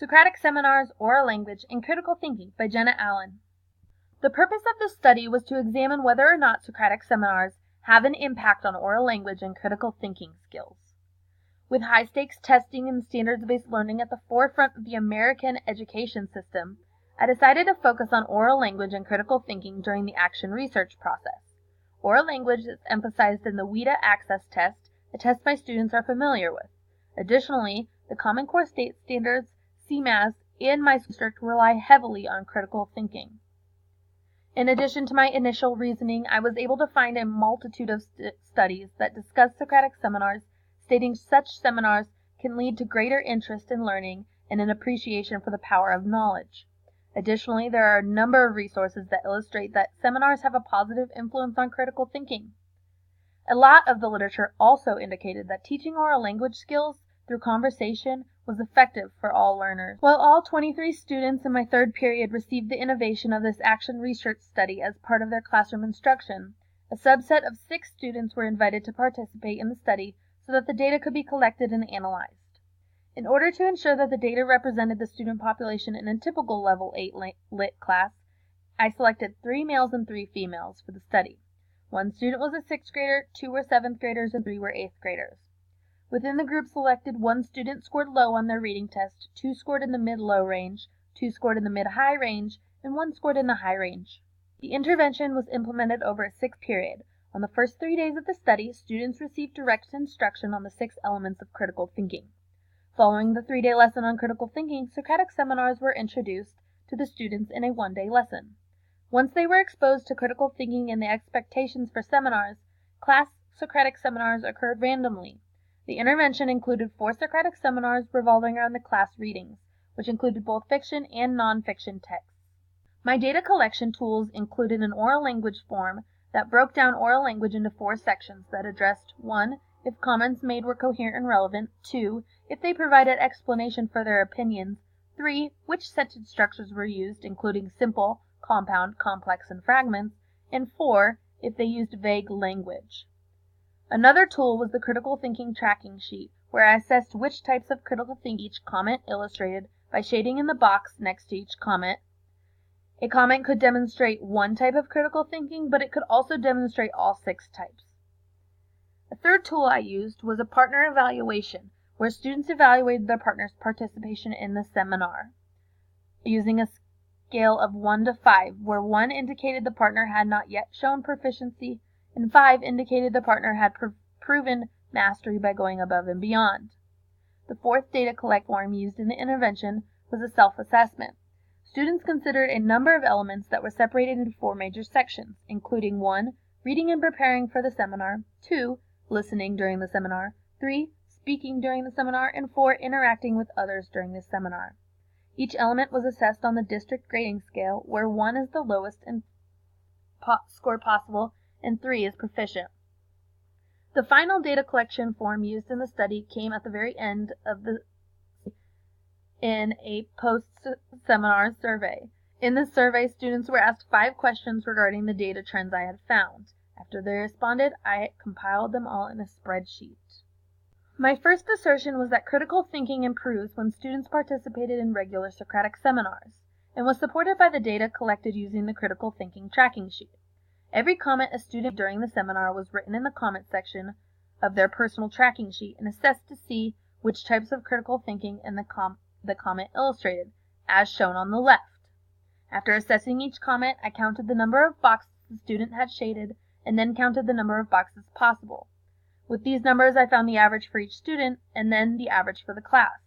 Socratic Seminars, Oral Language, and Critical Thinking by Jenna Allen. The purpose of this study was to examine whether or not Socratic seminars have an impact on oral language and critical thinking skills. With high-stakes testing and standards-based learning at the forefront of the American education system, I decided to focus on oral language and critical thinking during the action research process. Oral language is emphasized in the WIDA Access Test, a test my students are familiar with. Additionally, the Common Core State Standards, CMAS, and my district rely heavily on critical thinking. In addition to my initial reasoning, I was able to find a multitude of studies that discuss Socratic seminars, stating such seminars can lead to greater interest in learning and an appreciation for the power of knowledge. Additionally, there are a number of resources that illustrate that seminars have a positive influence on critical thinking. A lot of the literature also indicated that teaching oral language skills through conversation was effective for all learners. While all 23 students in my third period received the innovation of this action research study as part of their classroom instruction, a subset of 6 students were invited to participate in the study so that the data could be collected and analyzed. In order to ensure that the data represented the student population in a typical Level 8 Lit class, I selected 3 males and 3 females for the study. 1 student was a 6th grader, 2 were 7th graders, and 3 were 8th graders. Within the group selected, 1 student scored low on their reading test, 2 scored in the mid-low range, 2 scored in the mid-high range, and 1 scored in the high range. The intervention was implemented over a 6 period. On the first 3 days of the study, students received direct instruction on the 6 elements of critical thinking. Following the 3-day lesson on critical thinking, Socratic seminars were introduced to the students in a 1-day lesson. Once they were exposed to critical thinking and the expectations for seminars, class Socratic seminars occurred randomly. The intervention included 4 Socratic seminars revolving around the class readings, which included both fiction and non-fiction texts. My data collection tools included an oral language form that broke down oral language into 4 sections that addressed 1. If comments made were coherent and relevant, 2. If they provided explanation for their opinions, 3. Which sentence structures were used, including simple, compound, complex, and fragments, and 4. If they used vague language. Another tool was the critical thinking tracking sheet, where I assessed which types of critical thinking each comment illustrated by shading in the box next to each comment. A comment could demonstrate one type of critical thinking, but it could also demonstrate all 6 types. A third tool I used was a partner evaluation, where students evaluated their partner's participation in the seminar, using a scale of 1 to 5, where 1 indicated the partner had not yet shown proficiency, and 5 indicated the partner had proven mastery by going above and beyond. The 4th data collect form used in the intervention was a self-assessment. Students considered a number of elements that were separated into 4 major sections, including 1. Reading and preparing for the seminar, 2. Listening during the seminar, 3. Speaking during the seminar, and 4. Interacting with others during the seminar. Each element was assessed on the district grading scale, where 1 is the lowest score possible and 3 is proficient. The final data collection form used in the study came at the very end of in a post-seminar survey. In this survey, students were asked 5 questions regarding the data trends I had found. After they responded, I compiled them all in a spreadsheet. My first assertion was that critical thinking improves when students participated in regular Socratic seminars, and was supported by the data collected using the critical thinking tracking sheet. Every comment a student made during the seminar was written in the comment section of their personal tracking sheet and assessed to see which types of critical thinking and the comment illustrated, as shown on the left. After assessing each comment, I counted the number of boxes the student had shaded and then counted the number of boxes possible. With these numbers, I found the average for each student and then the average for the class.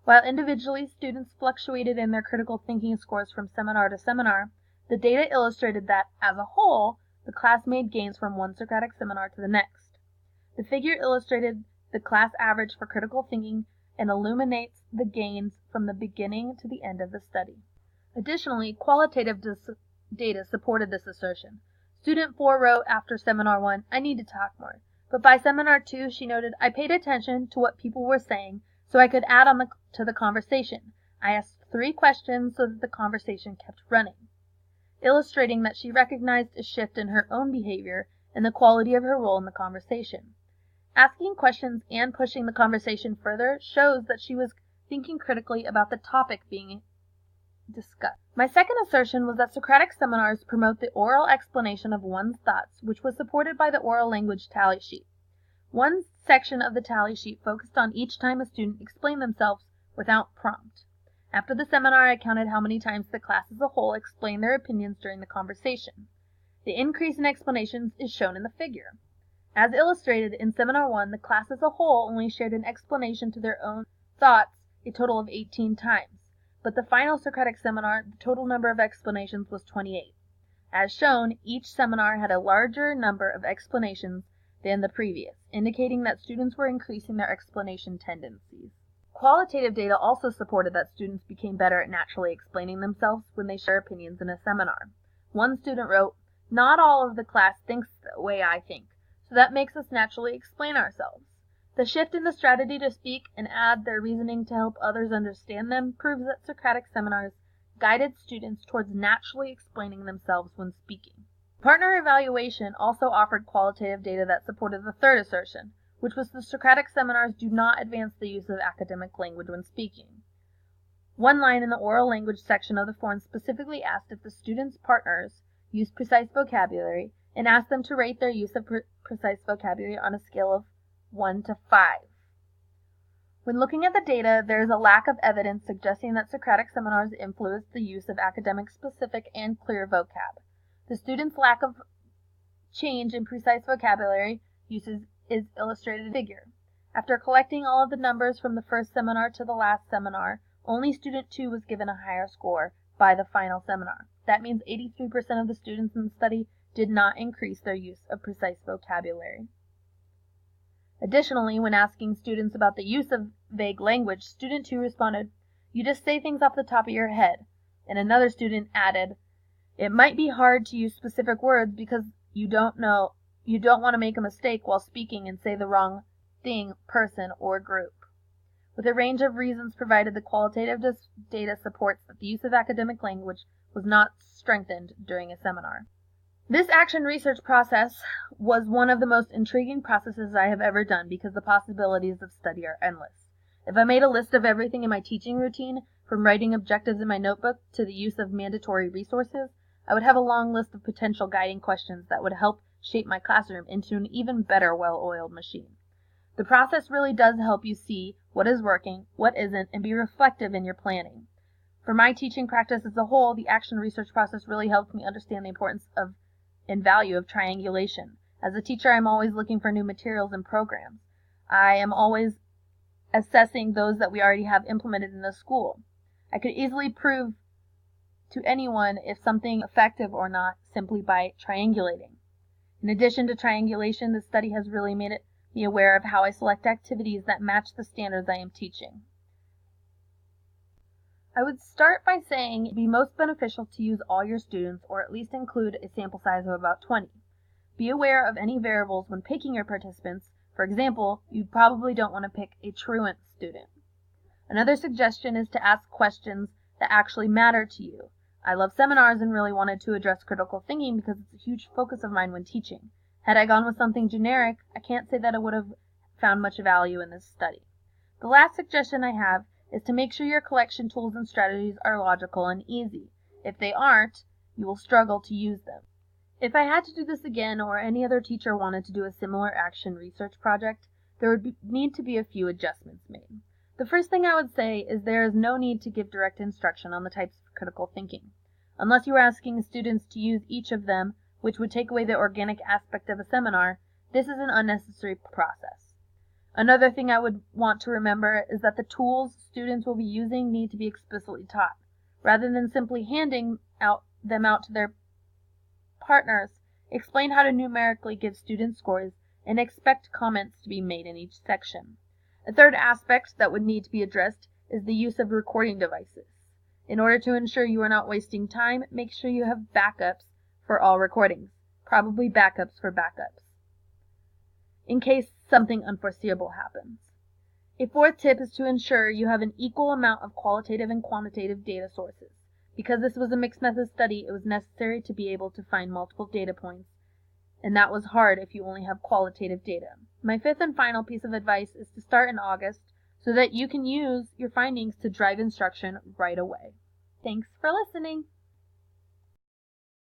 While individually students fluctuated in their critical thinking scores from seminar to seminar, the data illustrated that, as a whole, the class made gains from one Socratic seminar to the next. The figure illustrated the class average for critical thinking and illuminates the gains from the beginning to the end of the study. Additionally, qualitative data supported this assertion. Student 4 wrote after Seminar 1, "I need to talk more." But by Seminar 2, she noted, "I paid attention to what people were saying so I could add on to the conversation. I asked 3 questions so that the conversation kept running," illustrating that she recognized a shift in her own behavior and the quality of her role in the conversation. Asking questions and pushing the conversation further shows that she was thinking critically about the topic being discussed. My second assertion was that Socratic seminars promote the oral explanation of one's thoughts, which was supported by the oral language tally sheet. One section of the tally sheet focused on each time a student explained themselves without prompt. After the seminar, I counted how many times the class as a whole explained their opinions during the conversation. The increase in explanations is shown in the figure. As illustrated in Seminar 1, the class as a whole only shared an explanation to their own thoughts a total of 18 times, but the final Socratic seminar, the total number of explanations was 28. As shown, each seminar had a larger number of explanations than the previous, indicating that students were increasing their explanation tendencies. Qualitative data also supported that students became better at naturally explaining themselves when they share opinions in a seminar. One student wrote, "Not all of the class thinks the way I think, so that makes us naturally explain ourselves. The shift in the strategy to speak and add their reasoning to help others understand them proves that Socratic seminars guided students towards naturally explaining themselves when speaking." Partner evaluation also offered qualitative data that supported the third assertion, which was the Socratic seminars do not advance the use of academic language when speaking. One line in the oral language section of the form specifically asked if the students' partners used precise vocabulary and asked them to rate their use of precise vocabulary on a scale of 1 to 5. When looking at the data, there is a lack of evidence suggesting that Socratic seminars influenced the use of academic specific and clear vocab. The students' lack of change in precise vocabulary uses is illustrated in the figure. After collecting all of the numbers from the first seminar to the last seminar, only student 2 was given a higher score by the final seminar. That means 83% of the students in the study did not increase their use of precise vocabulary. Additionally, when asking students about the use of vague language, student 2 responded, "You just say things off the top of your head." And another student added, "It might be hard to use specific words because you don't want to make a mistake while speaking and say the wrong thing, person, or group." With a range of reasons provided, the qualitative data supports that the use of academic language was not strengthened during a seminar. This action research process was one of the most intriguing processes I have ever done because the possibilities of study are endless. If I made a list of everything in my teaching routine, from writing objectives in my notebook to the use of mandatory resources, I would have a long list of potential guiding questions that would help shape my classroom into an even better well-oiled machine. The process really does help you see what is working, what isn't, and be reflective in your planning. For my teaching practice as a whole, the action research process really helped me understand the importance of and value of triangulation. As a teacher, I'm always looking for new materials and programs. I am always assessing those that we already have implemented in the school. I could easily prove to anyone if something is effective or not simply by triangulating. In addition to triangulation, this study has really made me aware of how I select activities that match the standards I am teaching. I would start by saying it would be most beneficial to use all your students, or at least include a sample size of about 20. Be aware of any variables when picking your participants. For example, you probably don't want to pick a truant student. Another suggestion is to ask questions that actually matter to you. I love seminars and really wanted to address critical thinking because it's a huge focus of mine when teaching. Had I gone with something generic, I can't say that I would have found much value in this study. The last suggestion I have is to make sure your collection tools and strategies are logical and easy. If they aren't, you will struggle to use them. If I had to do this again, or any other teacher wanted to do a similar action research project, there would need to be a few adjustments made. The first thing I would say is there is no need to give direct instruction on the types of critical thinking. Unless you are asking students to use each of them, which would take away the organic aspect of a seminar, this is an unnecessary process. Another thing I would want to remember is that the tools students will be using need to be explicitly taught. Rather than simply handing them out to their partners, explain how to numerically give students scores and expect comments to be made in each section. A third aspect that would need to be addressed is the use of recording devices. In order to ensure you are not wasting time, make sure you have backups for all recordings, probably backups for backups, in case something unforeseeable happens. A fourth tip is to ensure you have an equal amount of qualitative and quantitative data sources. Because this was a mixed method study, it was necessary to be able to find multiple data points, and that was hard if you only have qualitative data. My fifth and final piece of advice is to start in August, so so that you can use your findings to drive instruction right away. Thanks for listening.